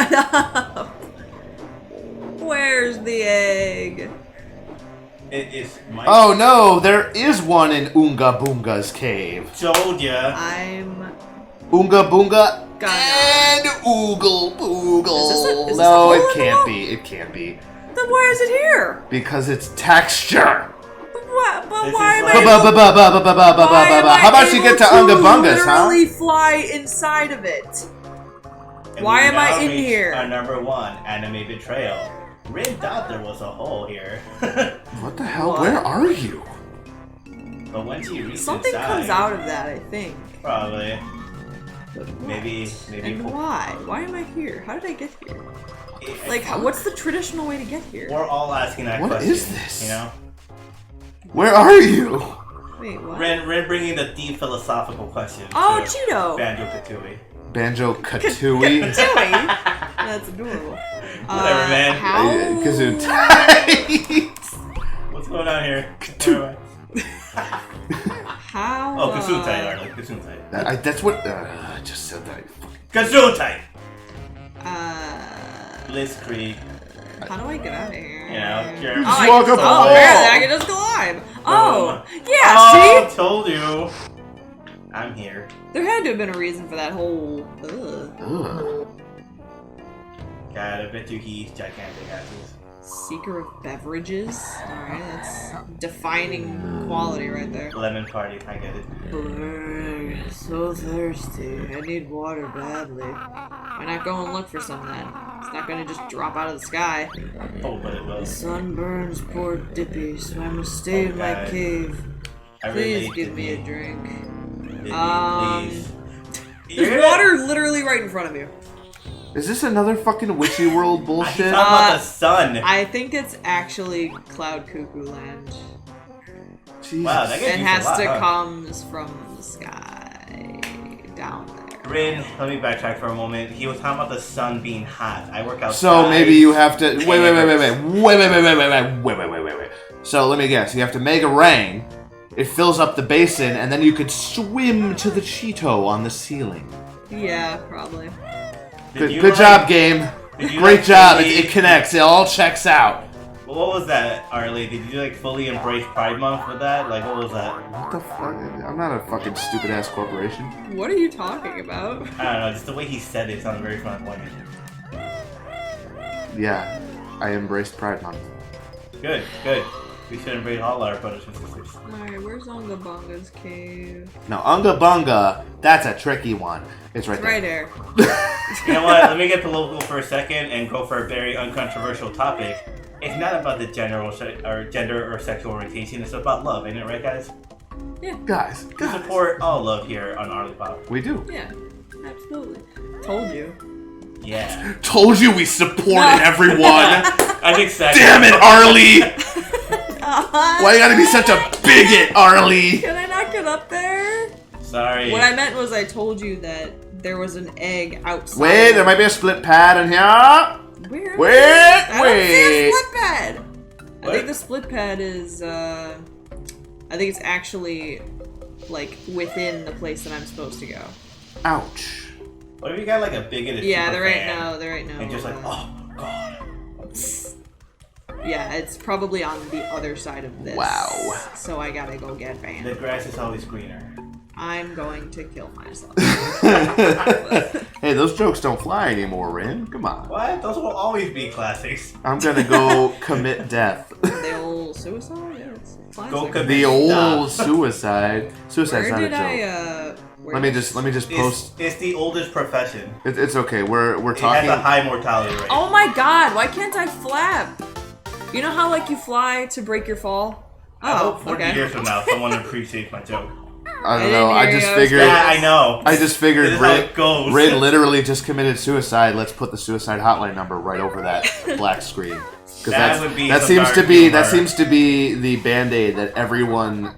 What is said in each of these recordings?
Shut up! Where's the egg? It is my... Oh no, there is one in Oonga Boonga's cave. Told ya. I'm... Oonga Boonga Gonna... and Oogle Boogle. Is this No, a it hole in the can't wall? be. It can't be. Then why is it here? Because it's texture. But This why is am like- I... How about you get to Oonga Boonga's, huh? literally fly inside of it? And Why we am I now in reach here? Our number 1 anime betrayal. Rin thought there was a hole here. What the hell? What? Where are you? But once you reach Something inside, comes out of that, I think. Probably. But what? Maybe. And why? Why am I here? How did I get here? It- Like, what's the traditional way to get here? We're all asking that What question. is this? You know? Where are you? Wait, what? Ren bringing the deep philosophical question. Oh, to Cheeto! BanjoKazooie. BanjoKazooie. Tooie? That's adorable. Whatever, man. How? Kazoo. What's going on here? How? Oh, Gesundheit, Arlie. Gesundheit. That's what. I just said that. Gesundheit! Uh, Blitzkrieg. how do I get out of here? You know, You Jeremy. just I walk can- up the oh, wall. apparently I can just climb. Oh, yeah, Oh, see? told you. I'm here. There had to have been a reason for that whole... Ugh. God, I bet you he's gigantic asses. Seeker of beverages? Alright, that's defining quality right there. Lemon party, I get it. Brrr, so thirsty. I need water badly. Why not go and look for some then? It's not gonna just drop out of the sky. Oh, but it The was. sun burns poor Dippy, so I must stay in my God. cave. I Please relate give to me a me. drink. Dippy, please. There's water literally right in front of you. Is this another fucking witchy world He's bullshit? talking about the sun. I think it's actually Cloud Cuckoo Land. Jesus. Wow, that It gets has a lot, to huh? comes from the sky down there. Rin, let me backtrack for a moment. He was talking about the sun being hot. I work outside. So maybe you have to wait. So let me guess. You have to make a rain. It fills up the basin, and then you could swim to the Cheeto on the ceiling. Yeah, probably. Good job, game. Great job. It connects. It all checks out. What was that, Arlie? Did you like fully embrace Pride Month with that? Like, what was that? What the fuck? I'm not a fucking stupid ass corporation. What are you talking about? I don't know. Just the way he said it sounded very fun-pointed. Yeah, I embraced Pride Month. Good, good. We should embrace all our brothers and sisters. Alright, where's Unga Bunga's cave? Now, Unga Bunga, that's a tricky one. It's right It's there. right there. You know what? Let me get political for a second and go for a very uncontroversial topic. It's not about the gender or sexual orientation. It's about love, ain't it, right, guys? Yeah, Guys, We support all love here on Arlypop. we do. yeah, absolutely. Told you. Yeah. Told you we supported everyone. I think sex. Damn it, Arlie! Why you gotta be such a bigot, Arlie? Can I not get up there? Sorry. What I meant was I told you that there was an egg outside. Wait, there might be a split pad in here. Where? Wait. I don't see a split pad. I What? think the split pad is, I think it's actually, like, within the place that I'm supposed to go. Ouch. What if you got like a bigoted Yeah, super there ain't fan no, there ain't no. and just like, oh god. Yeah, it's probably on the other side of this. Wow. So I gotta go get The banned. grass is always greener. I'm going to kill myself. Hey, those jokes don't fly anymore, Rin. Come on. What? Those will always be classics. I'm gonna go commit death. The old suicide? Yeah, it's classic. Go commit The old Stop. suicide. Suicide's Where not a did joke. where Let me did- just post. It's the oldest profession. It's okay. We're It talking. has a high mortality rate. Oh my god, why can't I flap? You know how, like, you fly to break your fall? I hope 40 okay. years from now someone appreciates my joke. I don't I know. didn't I hear just you. I was figured. Yeah, I know. I just figured This is how it goes. Rin literally just committed suicide. Let's put the suicide hotline number right over that black screen. Because That would be that some seems dark to be humor. that seems to be the band-aid that everyone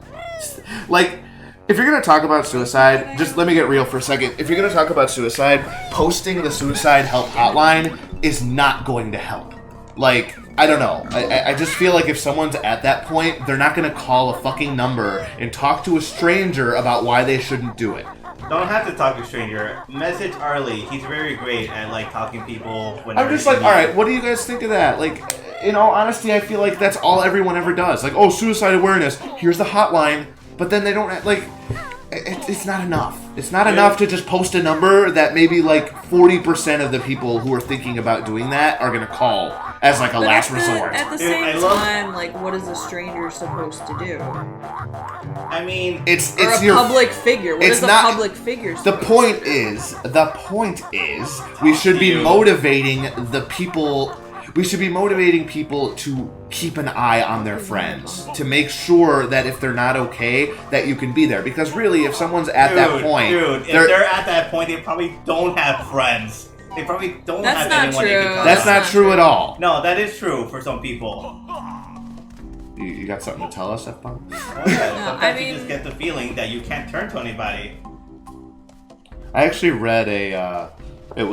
like. If you're gonna talk about suicide, just let me get real for a second. If you're gonna talk about suicide, posting the suicide help hotline is not going to help. Like, I don't know. I just feel like if someone's at that point, they're not gonna call a fucking number and talk to a stranger about why they shouldn't do it. Don't have to talk to a stranger. Message Arlie. He's very great at like talking to people. I'm just like, all right, what do you guys think of that? Like, in all honesty, I feel like that's all everyone ever does. Like, oh, suicide awareness. Here's the hotline, but then they don't like. It's not enough. It's not enough to just post a number that maybe like 40% of the people who are thinking about doing that are gonna call as like a last resort. At the same time, like, what is a stranger supposed to do? I mean, it's or a your public figure. What is a public figure? The point is, we should be motivating the people. We should be motivating people to keep an eye on their friends, to make sure that if they're not okay, that you can be there. Because really, if someone's at that point, if they're at that point, they probably don't have friends. They probably don't have anyone they can talk to. That's not true at all. No, that is true for some people. You got something to tell us, F-Bomb? Oh, yeah. Sometimes you just get the feeling that you can't turn to anybody. I actually read it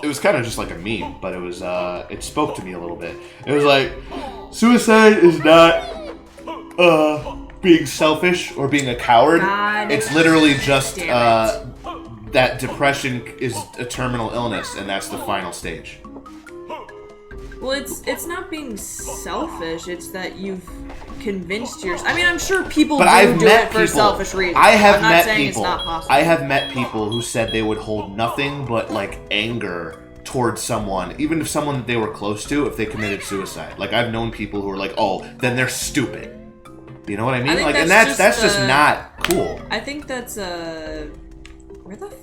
was kind of just like a meme, but it spoke to me a little bit. It was like, suicide is not being selfish or being a coward. It's literally just that depression is a terminal illness, and that's the final stage. Well, it's not being selfish. It's that you've convinced yourself. I mean, I'm sure people do it for selfish reasons. I'm not saying it's not possible. I have met people who said they would hold nothing but like anger towards someone, even if someone that they were close to, if they committed suicide. Like, I've known people who are like, oh, then they're stupid. You know what I mean? Like, and that's just not cool. I think that's where the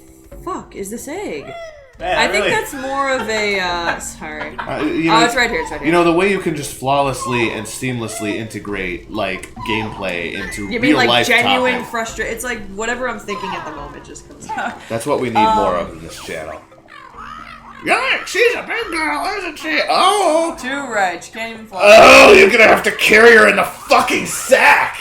fuck is this egg? Man, I think that's more of a, sorry. It's right here, it's right here. You know, the way you can just flawlessly and seamlessly integrate, like, gameplay into real-life You mean, like, genuine frustration? It's like, whatever I'm thinking at the moment just comes out. That's what we need more of in this channel. Yeah, she's a big girl, isn't she? Oh! Too right, she can't even fly. Oh, you're gonna have to carry her in the fucking sack!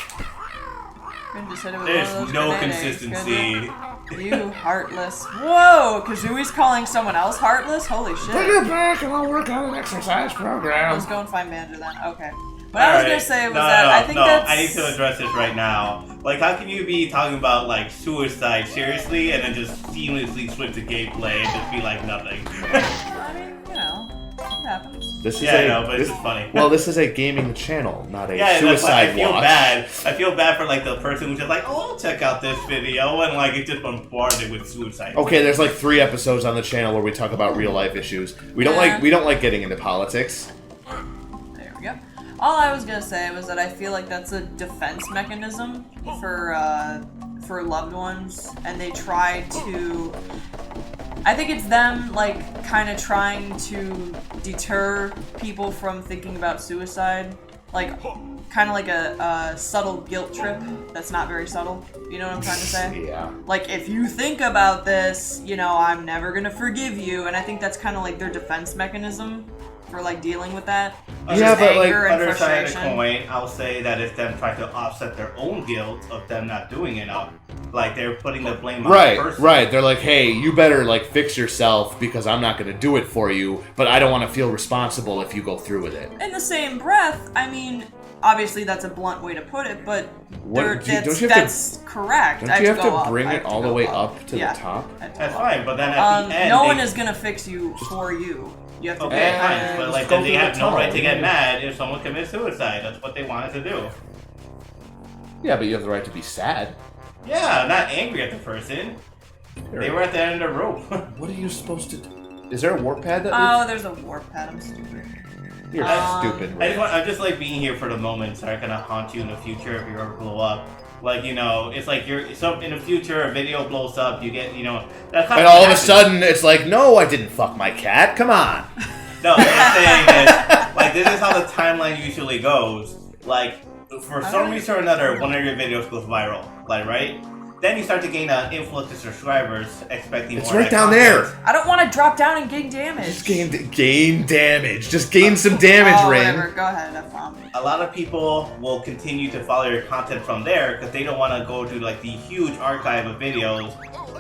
There's no consistency. You heartless. Whoa! Kazooie's calling someone else heartless? Holy shit. Bring her back and I'll work on an exercise program. Let's go and find Banjo then. Okay. What I was gonna say was I need to address this right now. Like, how can you be talking about, like, suicide seriously and then just seamlessly switch to gameplay and just be like nothing? I mean, you know, it happens. This is but it's just funny. Well, this is a gaming channel, not a suicide I feel watch. bad. I feel bad for, like, the person who's just like, oh, I'll check out this video, and, like, it's just bombarded with suicide. Okay, there's, like, 3 episodes on the channel where we talk about real-life issues. We don't like getting into politics. There we go. All I was gonna say was that I feel like that's a defense mechanism for loved ones, and they try to. I think it's them, like, kind of trying to deter people from thinking about suicide, like, kind of like a subtle guilt trip that's not very subtle. You know what I'm trying to say? Yeah. Like, if you think about this, you know, I'm never gonna forgive you, and I think that's kind of like their defense mechanism for, like, dealing with that. Yeah, but, like, other side of the coin, I'll say that it's them trying to offset their own guilt of them not doing enough. Like, they're putting the blame on the person. Right. They're like, hey, you better, like, fix yourself because I'm not going to do it for you, but I don't want to feel responsible if you go through with it. In the same breath, I mean, obviously that's a blunt way to put it, but that's correct. Don't you have to bring it all the way up to the top? That's fine, but then at the end... no one is going to fix you for you. You have to fine, but, like, then they have no right to get mad if someone commits suicide. That's what they wanted to do. Yeah, but you have the right to be sad. Yeah, not angry at the person. They were at the end of the rope. What are you supposed to do? Is there a warp pad that Oh, there's a warp pad. I'm stupid. You're stupid, Rick. I just like being here for the moment so I can haunt you in the future if you ever blow up. Like, you know, it's like in the future, a video blows up, you get, you know... And all of a sudden, it's like, no, I didn't fuck my cat, come on. No, what I'm saying is, like, this is how the timeline usually goes. Like, for some reason or another, one of your videos goes viral, like, right? Then you start to gain an influx of subscribers, expecting more. It's right down there. I don't want to drop down and gain damage. Just gain damage. Just gain some damage, Rin. Whatever. Go ahead. Have fun. A lot of people will continue to follow your content from there because they don't want to go to, like, the huge archive of videos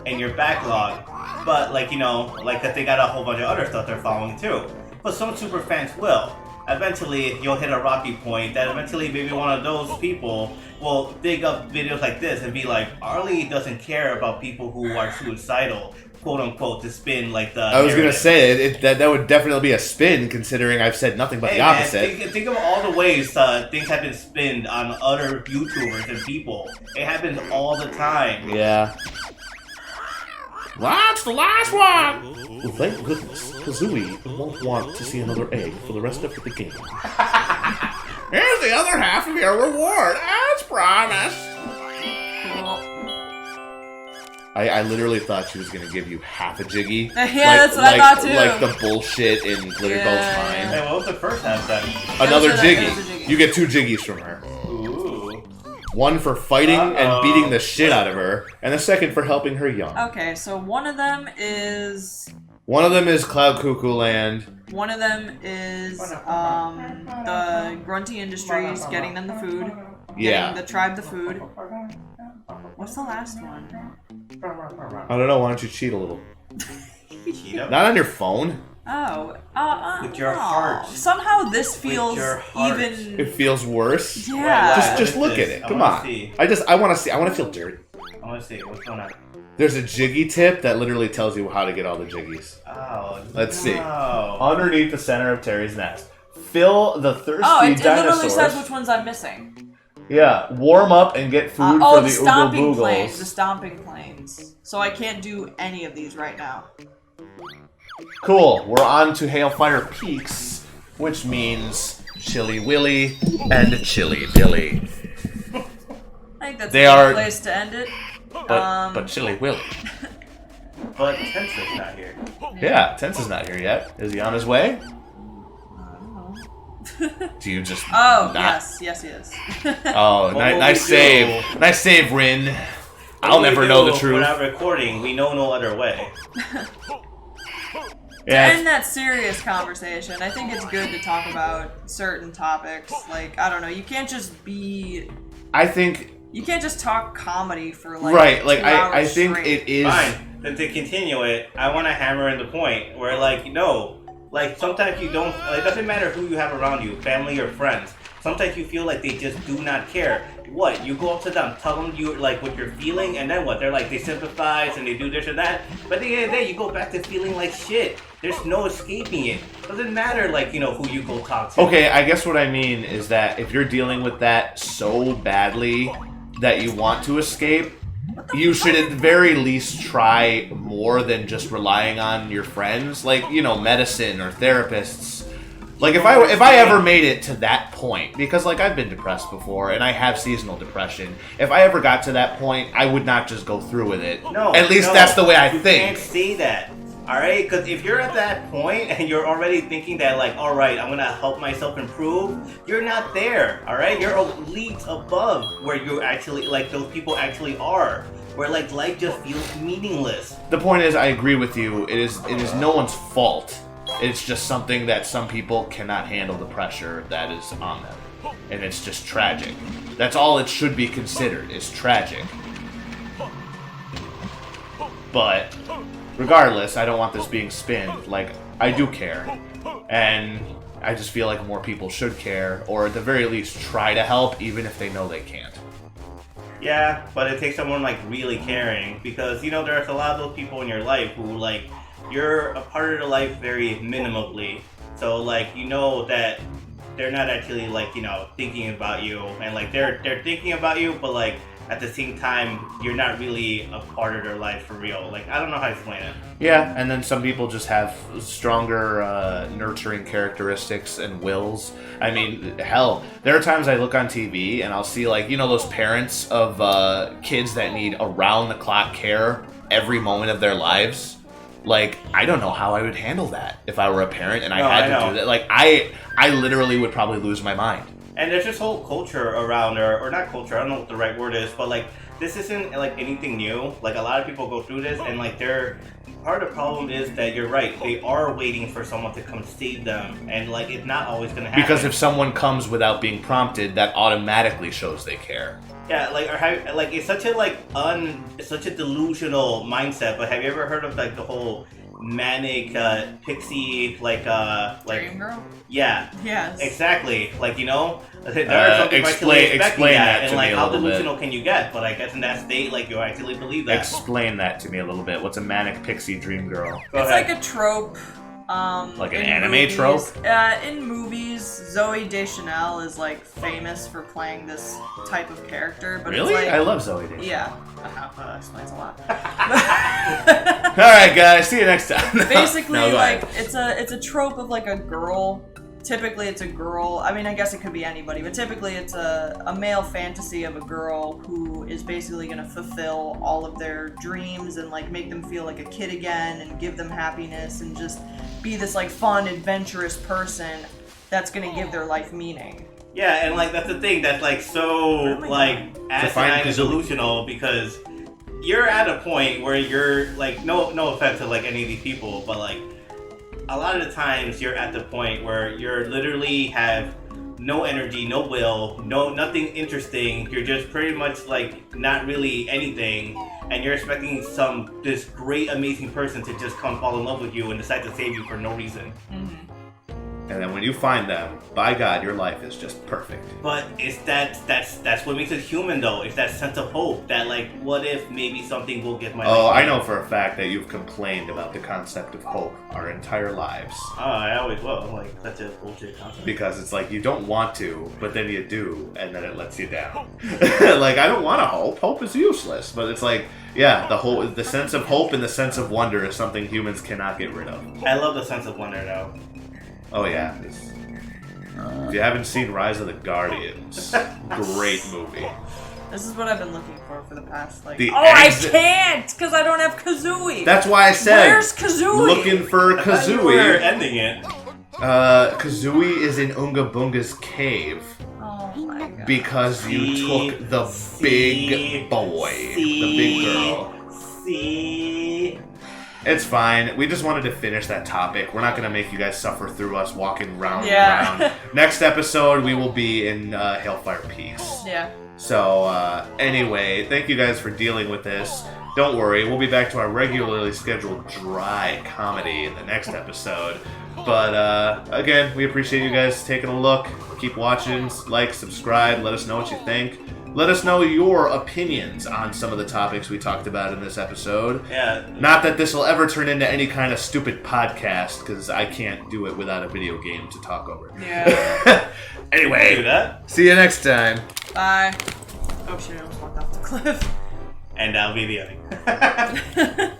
in your backlog. But, like, you know, like, that they got a whole bunch of other stuff they're following too. But some super fans will. eventually you'll hit a rocky point that eventually maybe one of those people will dig up videos like this and be like, Arlie doesn't care about people who are suicidal, quote unquote, to spin like the I was narrative. gonna say that would definitely be a spin, considering I've said nothing but the opposite. Think of all the ways things have been spinned on other YouTubers and people. It happens all the time. Yeah. That's the last one! Well, thank goodness. Kazooie won't want to see another egg for the rest of the game. Here's the other half of your reward, as promised! I literally thought she was going to give you half a Jiggy. Yeah, that's what I thought too. Like the bullshit in Glitter Gull's mind. Hey, what was the first half then? Another Jiggy. You get 2 Jiggies from her. Ooh. One for fighting and beating the shit out of her, and the second for helping her young. Okay, so one of them is Cloud Cuckoo Land. One of them is the Grunty Industries, getting them the food. Yeah. Getting the tribe the food. What's the last one? I don't know, why don't you cheat a little? Cheat up? Not on your phone. Oh. With your heart. Somehow this feels your heart. even... It feels worse. Yeah. Just look at it. Come on. I want to feel dirty. I want to see. What's going on? There's a Jiggy tip that literally tells you how to get all the Jiggies. Oh, Let's see. no. Underneath the center of Terry's nest. Fill the thirsty it dinosaurs. literally says which ones I'm missing. Yeah, warm up and get food for the the stomping Oogle planes. The Boogles. stomping planes. So I can't do any of these right now. Cool. We're on to Hailfire Peaks, which means Chilly Willy and Chilly Billy. I think that's They a good are- place to end it. But Chilly Willy. But Tensa's not here. Yeah, Tensa's not here yet. Is he on his way? I don't know. Do you just Oh, not? yes, he is. Oh, What nice will we save. do? Nice save, Rin. I'll What do never we know do the truth. Without recording, we know no other way. To end that serious conversation, I think it's good to talk about certain topics. Like, I don't know, you can't just be... I think... You can't just talk comedy for, like, Right, like, 2 I hours think straight. it is... Fine. Then to continue it, I want to hammer in the point where, like, no. Like, sometimes you don't... It doesn't matter who you have around you, family or friends. Sometimes you feel like they just do not care. What? You go up to them, tell them you like what you're feeling, and then what? They're like, they sympathize and they do this or that. But at the end of the day, you go back to feeling like shit. There's no escaping it. Doesn't matter, like, you know, who you go talk to. Okay, I guess what I mean is that if you're dealing with that so badly that you want to escape, you should at the very least try more than just relying on your friends. Like, you know, medicine or therapists. Like, if I ever made it to that point, because, like, I've been depressed before, and I have seasonal depression, if I ever got to that point, I would not just go through with it. No. At least that's the way I you think. You can't say that. Alright? Because if you're at that point and you're already thinking that, like, alright, I'm going to help myself improve, you're not there. Alright? You're leagues above where you actually, like, those people actually are. Where, like, life just feels meaningless. The point is, I agree with you. It is no one's fault. It's just something that some people cannot handle the pressure that is on them. And it's just tragic. That's all it should be considered, is tragic. But, regardless, I don't want this being spinned. Like, I do care. And I just feel like more people should care, or at the very least try to help, even if they know they can't. Yeah, but it takes someone, like, really caring. Because, you know, there's a lot of those people in your life who, like, you're a part of their life very minimally. So, like, you know that they're not actually, like, you know, thinking about you. And, like, they're thinking about you, but, like, at the same time, you're not really a part of their life for real. Like, I don't know how to explain it. Yeah, and then some people just have stronger nurturing characteristics and wills. I mean, hell, there are times I look on TV and I'll see, like, you know, those parents of kids that need around-the-clock care every moment of their lives. Like, I don't know how I would handle that if I were a parent and I had to do that. Like, I literally would probably lose my mind. And there's this whole culture around, or not culture, I don't know what the right word is, but, like, this isn't, like, anything new. Like, a lot of people go through this, and, like, part of the problem is that you're right. They are waiting for someone to come save them, and, like, it's not always going to happen. Because if someone comes without being prompted, that automatically shows they care. Yeah, like, it's such a, like, it's such a delusional mindset, but have you ever heard of, like, the whole manic pixie Dream girl? yeah. Yes. Exactly. Like, you know, there are some people actually expecting explain that, that to and like me a how little delusional can you get? But I guess in that state, like you actually believe that. Explain that to me a little bit. What's a manic pixie dream girl? Go It's ahead. like a trope. Like an in anime movies. trope? In movies, Zoe Deschanel is like famous for playing this type of character. But Really? It's like, I love Zoe Deschanel. yeah. Explains a lot. Alright guys, see you next time. Basically, No, go like ahead. it's a trope of like a girl. Typically, it's a girl. I mean, I guess it could be anybody, but typically, it's a male fantasy of a girl who is basically gonna fulfill all of their dreams and like make them feel like a kid again and give them happiness and just be this like fun, adventurous person that's gonna give their life meaning. Yeah, and like that's the thing that's like so like asinine and delusional because you're at a point where you're like no offense to like any of these people, but like a lot of the times you're at the point where you're literally have no energy, no will, nothing interesting. You're just pretty much like not really anything, and you're expecting this great amazing person to just come fall in love with you and decide to save you for no reason. Mm-hmm. And then when you find them, by God, your life is just perfect. But it's that's what makes it human though. It's that sense of hope that like, what if maybe something will get my life I right? know for a fact that you've complained about the concept of hope our entire lives. Oh, I always will. Like, such a bullshit concept. Because it's like you don't want to, but then you do, and then it lets you down. Like, I don't want to hope. Hope is useless. But it's like, yeah, the sense of hope and the sense of wonder is something humans cannot get rid of. I love the sense of wonder though. Oh, yeah. If you haven't seen Rise of the Guardians, great movie. This is what I've been looking for the past like. The I exit- can't because I don't have Kazooie. That's why I said, Where's Kazooie? looking for I thought you were Kazooie. ending it. Kazooie is in Oonga Boonga's cave. Oh my god. Because you took the big boy, the big girl. See. It's fine. We just wanted to finish that topic. We're not going to make you guys suffer through us walking round Yeah. and round. Next episode, we will be in Hellfire Peace. Yeah. So, anyway, thank you guys for dealing with this. Don't worry, we'll be back to our regularly scheduled dry comedy in the next episode. But, again, we appreciate you guys taking a look. Keep watching, like, subscribe, let us know what you think. Let us know your opinions on some of the topics we talked about in this episode. Yeah. Not that this will ever turn into any kind of stupid podcast, because I can't do it without a video game to talk over. Yeah. Anyway, Do that. see you next time. Bye. Oh shit! I almost walked off the cliff. And that'll be the ending.